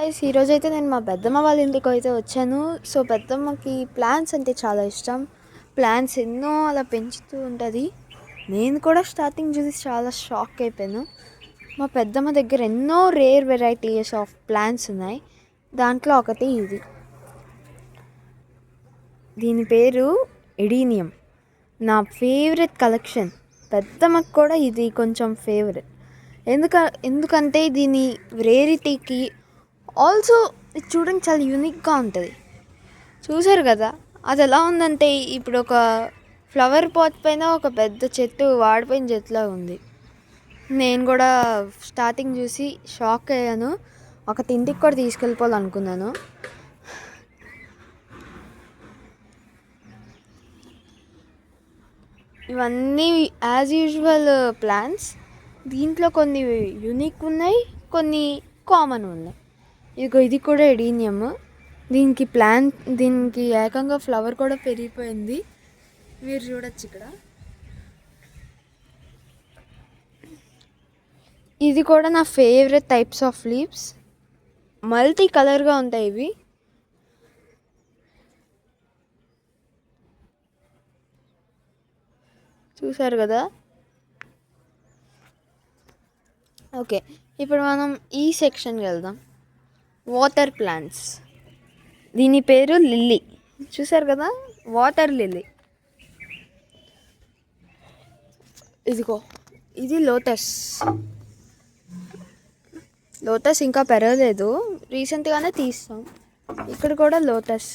Guys ఈరోజైతే నేను మా పెద్దమ్మ వాళ్ళ ఇంటికి అయితే వచ్చాను. సో పెద్దమ్మకి ప్లాంట్స్ అంటే చాలా ఇష్టం. ప్లాంట్స్ ఎన్నో అలా పెంచుతూ ఉంటుంది. నేను కూడా స్టార్టింగ్ చూసి చాలా షాక్ అయిపోయాను. మా పెద్దమ్మ దగ్గర ఎన్నో రేర్ వెరైటీస్ ఆఫ్ ప్లాంట్స్ ఉన్నాయి. దాంట్లో ఒకటి ఇది. దీని పేరు ఎడీనియం. నా ఫేవరెట్ కలెక్షన్. పెద్దమ్మకి కూడా ఇది కొంచెం ఫేవరెట్. ఎందుకంటే దీని రేరిటీకి ఆల్సో ఇది చూడడానికి చాలా యూనిక్గా ఉంటుంది. చూసారు కదా అది ఎలా ఉందంటే ఇప్పుడు ఒక ఫ్లవర్ పాట్ పైన ఒక పెద్ద చెట్టు వాడిపోయిన చెట్టులా ఉంది. నేను కూడా స్టార్టింగ్ చూసి షాక్ అయ్యాను. ఒక ఇంటికి కూడా తీసుకెళ్ళిపోవాలనుకున్నాను. ఇవన్నీ యాజ్ యూజువల్ ప్లాంట్స్. దీంట్లో కొన్ని యూనిక్ ఉన్నాయి, కొన్ని కామన్ ఉన్నాయి. ఇది కూడా ఎడీనియం. దీనికి ఏకంగా ఫ్లవర్ కూడా పెరిగిపోయింది. మీరు చూడొచ్చు ఇక్కడ. ఇది కూడా నా favourite types of leaves. Multi కలర్గా ఉంటాయి ఇవి. చూసారు కదా. ఓకే, ఇప్పుడు మనం ఈ సెక్షన్కి వెళ్దాం. Water plants. దీని పేరు లిల్లీ. చూసారు కదా, వాటర్ లిల్లీ. ఇదిగో ఇది లోటస్. లోటస్ ఇంకా పెరగలేదు, రీసెంట్గానే తీస్తాం. ఇక్కడ కూడా లోటస్.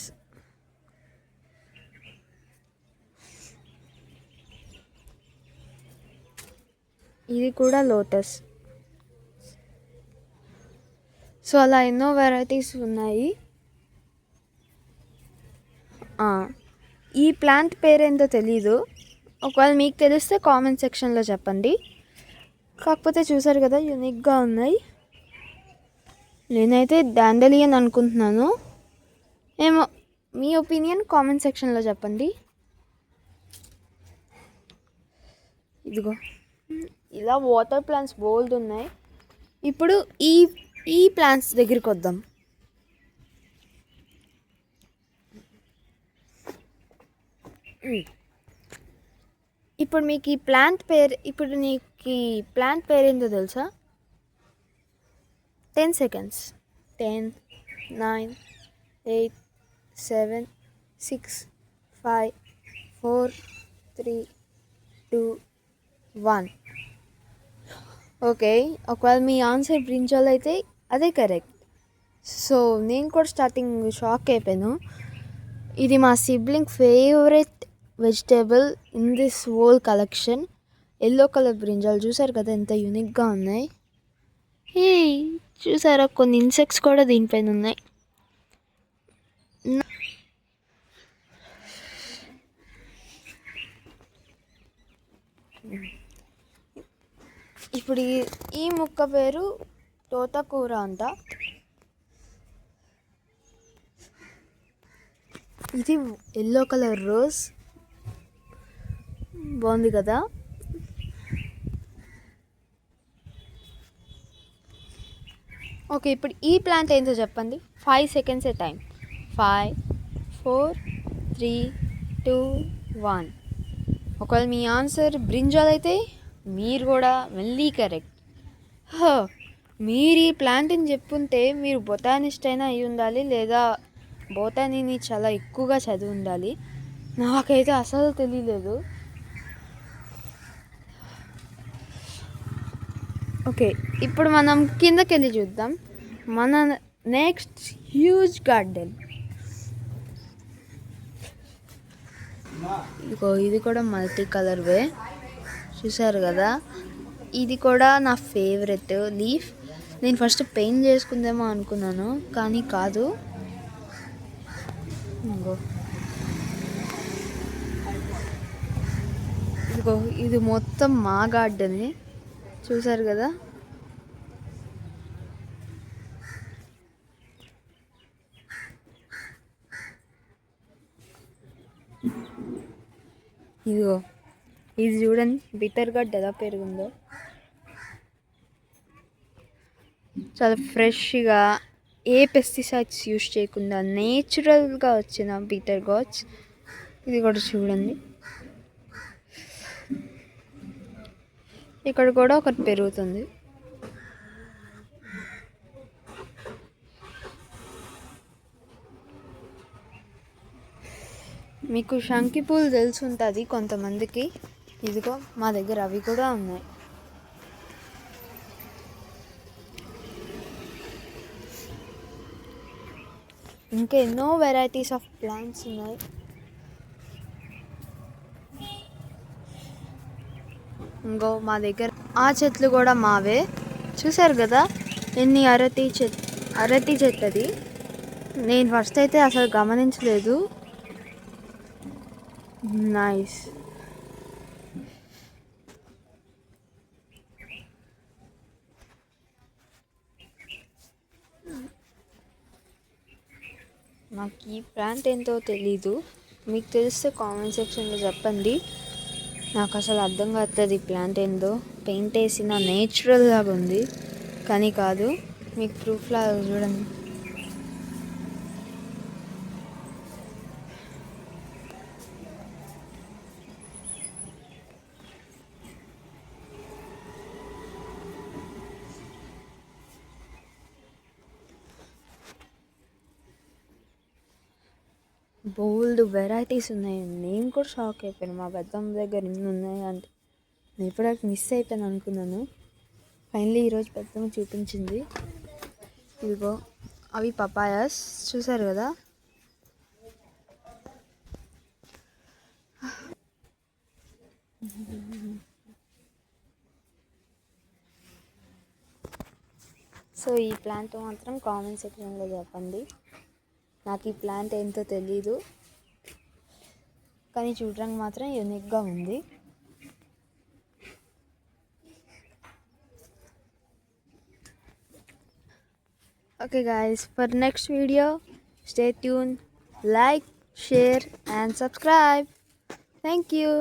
ఇది కూడా లోటస్. సో అలా ఎన్నో వెరైటీస్ ఉన్నాయి. ఈ ప్లాంట్ పేరేంటో తెలీదు. ఒకవేళ మీకు తెలిస్తే కామెంట్ సెక్షన్లో చెప్పండి. కాకపోతే చూసారు కదా, యూనిక్గా ఉన్నాయి. నేనైతే డాండలియన్ అనుకుంటున్నాను. ఏమో, మీ ఒపీనియన్ కామెంట్ సెక్షన్లో చెప్పండి. ఇదిగో ఇలా వాటర్ ప్లాంట్స్ బోల్డ్ ఉన్నాయి. ఇప్పుడు ఈ ప్లాంట్స్ దగ్గరికి వద్దాం. ఇప్పుడు మీకు ఈ ప్లాంట్ పేరు ఏంటో తెలుసా? 10 seconds. 10, 9, 8, 7, 6, 5, 4, 3, 2, 1. ఓకే, ఒకవేళ మీ ఆన్సర్ బ్రింజాల్ అయితే అదే కరెక్ట్. సో నేను కూడా స్టార్టింగ్ షాక్ అయిపోయాను. ఇది మా sibling favourite vegetable in this whole collection. Yellow colour brinjal. చూసారు కదా ఎంత యూనిక్గా ఉన్నాయి. చూసారా, కొన్ని ఇన్సెక్ట్స్ కూడా దీనిపైన ఉన్నాయి. ఇప్పుడు ఈ మొక్క పేరు తోటకూర అంట. ఇది ఎల్లో కలర్ రోజ్. బాగుంది కదా. ఓకే, ఇప్పుడు ఈ ప్లాంట్ ఏంటో చెప్పండి. 5 seconds టైం. 5, 4, 3, 2, 1. ఒకవేళ మీ ఆన్సర్ బ్రింజాల్ అయితే మీరు కూడా మళ్ళీ కరెక్ట్. మీరు ఈ ప్లాంట్ని చెప్పుంటే మీరు బొటానిస్ట్ అయినా అయి ఉండాలి, లేదా బొటానీని చాలా ఎక్కువగా చదివి ఉండాలి. నాకైతే అసలు తెలియలేదు. ఓకే, ఇప్పుడు మనం కిందకి వెళ్ళి చూద్దాం. మన నెక్స్ట్ హ్యూజ్ గార్డెన్. ఇది కూడా మల్టీ కలర్వే. చూసారు కదా, ఇది కూడా నా ఫేవరెట్ లీఫ్. నేను ఫస్ట్ పెయింట్ చేసుకుందేమో అనుకున్నాను, కానీ కాదు. ఇది మొత్తం మా గార్డెనే. చూసారు కదా. ఇది చూడండి, బిటర్ గడ్డ ఎలా పెరుగుందో. చాలా ఫ్రెష్గా ఏ పెస్టిసైడ్స్ యూజ్ చేయకుండా నేచురల్గా వచ్చిన బీటర్ గాడ్స్. ఇది కూడా చూడండి, ఇక్కడ కూడా ఒకటి పెరుగుతుంది. మీకు శంకి పూలు తెలిసి ఉంటుంది కొంతమందికి. ఇదిగో మా దగ్గర అవి కూడా ఉన్నాయి. ఇంకా ఎన్నో వెరైటీస్ ఆఫ్ ప్లాంట్స్ ఉన్నాయి. ఇంకో మా దగ్గర ఆ చెట్లు కూడా మావే. చూసారు కదా ఎన్ని అరటి చెట్టు అది. నేను ఫస్ట్ అయితే అసలు గమనించలేదు. నైస్. నాకు ఈ ప్లాంట్ ఏంటో తెలీదు, మీకు తెలిస్తే కామెంట్ సెక్షన్లో చెప్పండి. నాకు అసలు అర్థం కాస్తుంది ఈ ప్లాంట్ ఏందో. పెయింట్ వేసిన నేచురల్ లాగా ఉంది కానీ కాదు. మీకు ప్రూఫ్ లాగా చూడండి. బోల్డ్ వెరైటీస్ ఉన్నాయి. నేను కూడా షాక్ అయిపోయాను మా పెద్దమ్మ దగ్గర ఇన్ని ఉన్నాయి అంటే. నేను ఇప్పటికి మిస్ అయిపోయాను అనుకున్నాను. ఫైనలీ ఈరోజు పెద్దమ్మ చూపించింది. ఇదిగో అవి పపాయాస్, చూసారు కదా. సో ఈ ప్లాంట్ మాత్రం కామెంట్ సెక్షన్లో చెప్పండి. నాకు ఈ ప్లాంట్ ఏంటో తెలీదు కానీ చూడడానికి మాత్రం యూనిక్గా ఉంది. Okay guys, for next video stay tuned, like, share and subscribe. Thank you.